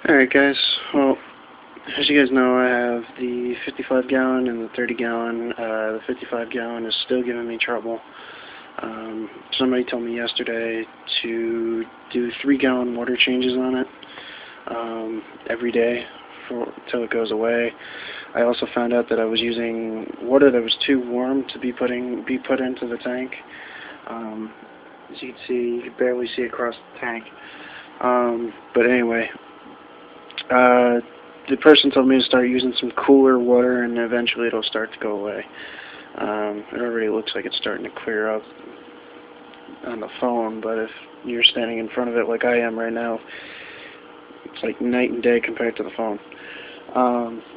Alright guys, well, as you guys know, I have the 55 gallon and the 30 gallon. The 55 gallon is still giving me trouble. Somebody told me yesterday to do 3-gallon water changes on it every day until it goes away. I also found out that I was using water that was too warm to be put into the tank. As you can see, you can barely see across the tank. But anyway, the person told me to start using some cooler water, and eventually it'll start to go away. It already looks like it's starting to clear up on the phone, but if you're standing in front of it like I am right now, it's like night and day compared to the phone.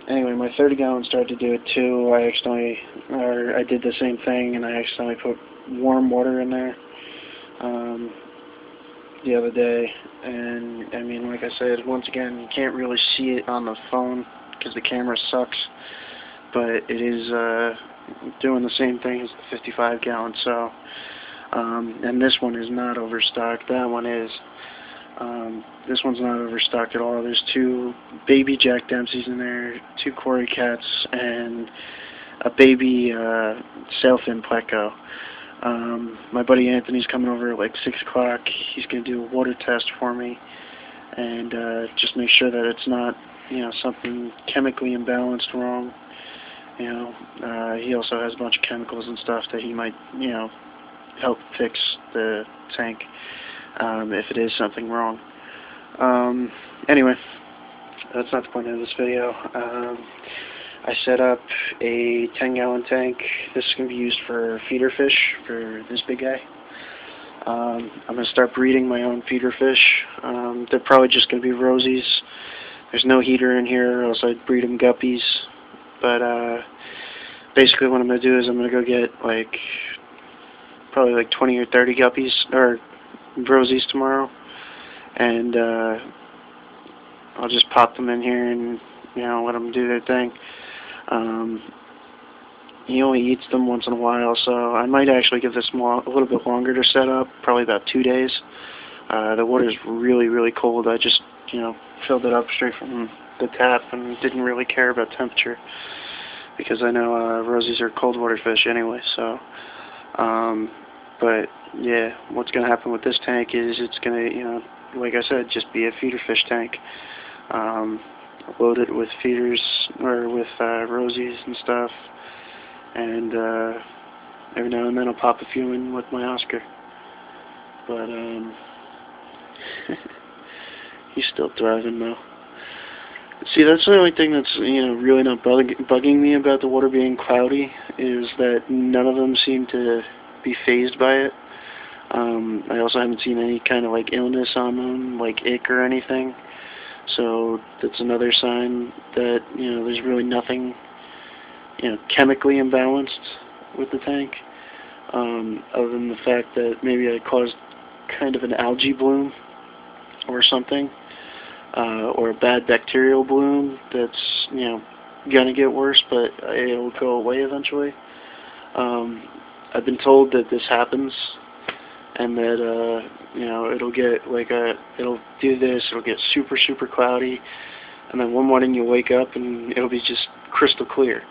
Anyway, my 30 gallon started to do it too. I did the same thing, and I accidentally put warm water in there the other day, and I mean, like I said, once again, you can't really see it on the phone because the camera sucks, but it is doing the same thing as the 55 gallon. So, and this one is not overstocked. That one is. This one's not overstocked at all. There's 2 baby Jack Dempseys in there, 2 Cory Cats, and a baby sailfin Pleco. My buddy Anthony's coming over at like 6 o'clock. He's going to do a water test for me and just make sure that it's not, something chemically imbalanced wrong. He also has a bunch of chemicals and stuff that he might, help fix the tank if it is something wrong. Anyway, that's not the point of this video. I set up a 10-gallon tank. This is going to be used for feeder fish for this big guy. I'm going to start breeding my own feeder fish. They're probably just going to be rosies. There's no heater in here, or else I'd breed them guppies. But basically what I'm going to do is I'm going to go get probably like 20 or 30 guppies, or rosies tomorrow. And I'll just pop them in here and, let them do their thing. He only eats them once in a while, so I might actually give this a little bit longer to set up, probably about 2 days. The water's really, really cold. I just, filled it up straight from the tap and didn't really care about temperature because I know rosies are cold water fish anyway, so. But, yeah, what's going to happen with this tank is it's going to, like I said, just be a feeder fish tank. Load it with feeders, or with rosies and stuff, and every now and then I'll pop a few in with my Oscar. But he's still thriving though. See, that's the only thing that's really not bugging me about the water being cloudy, is that none of them seem to be fazed by it. I also haven't seen any kind of illness on them, like ick or anything. So that's another sign that, there's really nothing, chemically imbalanced with the tank, other than the fact that maybe I caused kind of an algae bloom or something, or a bad bacterial bloom that's, gonna get worse, but it'll go away eventually. I've been told that this happens, and that it'll get it'll do this, it'll get super, super cloudy, and then one morning you'll wake up and it'll be just crystal clear.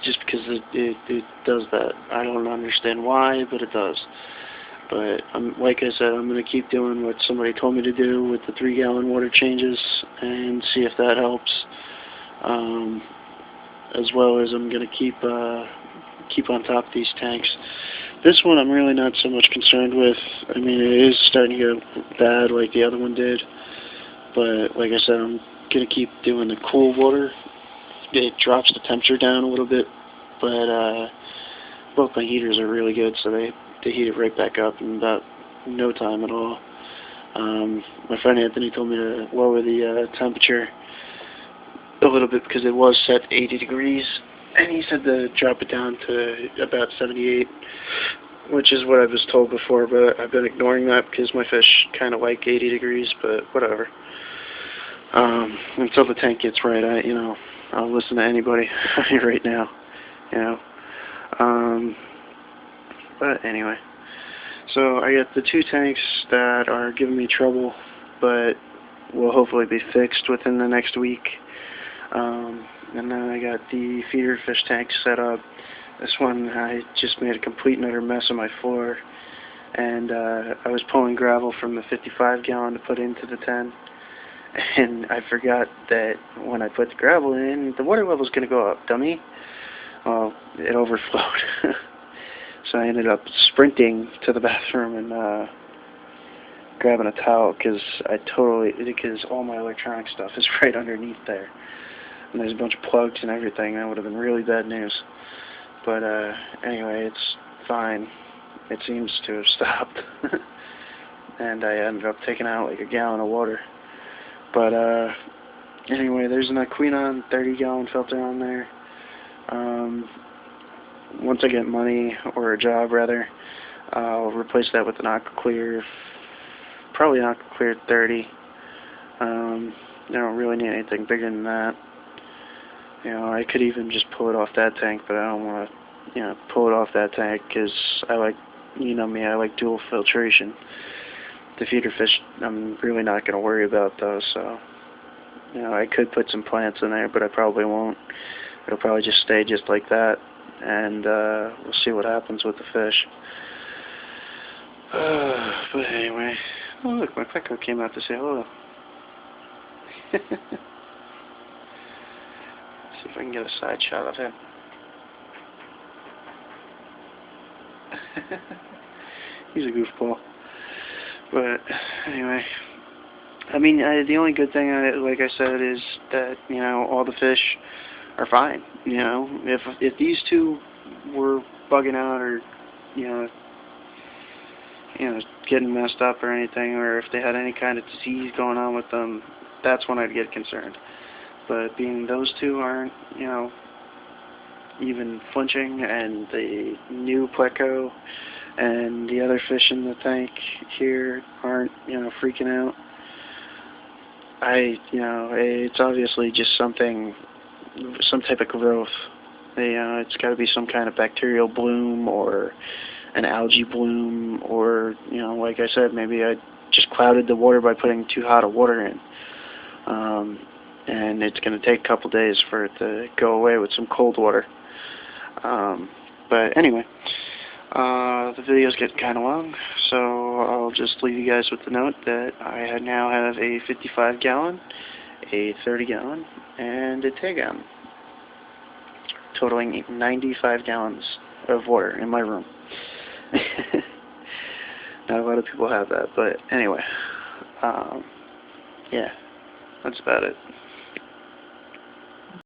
Just because it does that. I don't understand why, but it does. But like I said, I'm going to keep doing what somebody told me to do with the 3-gallon water changes and see if that helps. As well as I'm going to keep on top of these tanks. This one I'm really not so much concerned with. I mean, it is starting to get bad like the other one did. But like I said, I'm going to keep doing the cool water. It drops the temperature down a little bit. But both my heaters are really good, so they heat it right back up in about no time at all. My friend Anthony told me to lower the temperature a little bit because it was set 80 degrees. And he said to drop it down to about 78, which is what I was told before, but I've been ignoring that because my fish kind of like 80 degrees, but whatever. Until the tank gets right, I'll listen to anybody right now, But anyway, so I got the 2 tanks that are giving me trouble. but will hopefully be fixed within the next week. And then I got the feeder fish tank set up. This one, I just made a complete and utter mess of my floor, and I was pulling gravel from the 55 gallon to put into the 10, and I forgot that when I put the gravel in, the water level's going to go up, dummy. Well, it overflowed. So I ended up sprinting to the bathroom and grabbing a towel because all my electronic stuff is right underneath there. And there's a bunch of plugs and everything. That would have been really bad news. But anyway, it's fine. It seems to have stopped. And I ended up taking out like a gallon of water. But anyway, there's an Aquinon 30-gallon filter on there. Once I get money, or a job rather, I'll replace that with an AquaClear, probably an AquaClear 30. I don't really need anything bigger than that. You know, I could even just pull it off that tank, but I don't want to, pull it off that tank because I like, me, I like dual filtration. The feeder fish, I'm really not going to worry about those, so, I could put some plants in there, but I probably won't. It'll probably just stay just like that, and we'll see what happens with the fish. But anyway, oh look, my Pecco came out to say hello. See if I can get a side shot of him. He's a goofball. But anyway, I mean, the only good thing, like I said, is that all the fish are fine. If these two were bugging out or getting messed up or anything, or if they had any kind of disease going on with them, that's when I'd get concerned. But being those two aren't, even flinching, and the new Pleco and the other fish in the tank here aren't, freaking out, it's obviously just some type of growth. It's got to be some kind of bacterial bloom or an algae bloom, or, like I said, maybe I just clouded the water by putting too hot of water in. And it's going to take a couple days for it to go away with some cold water. But anyway, the video's getting kind of long, so I'll just leave you guys with the note that I now have a 55-gallon, a 30-gallon, and a 10-gallon, totaling 95 gallons of water in my room. Not a lot of people have that, but anyway, yeah, that's about it.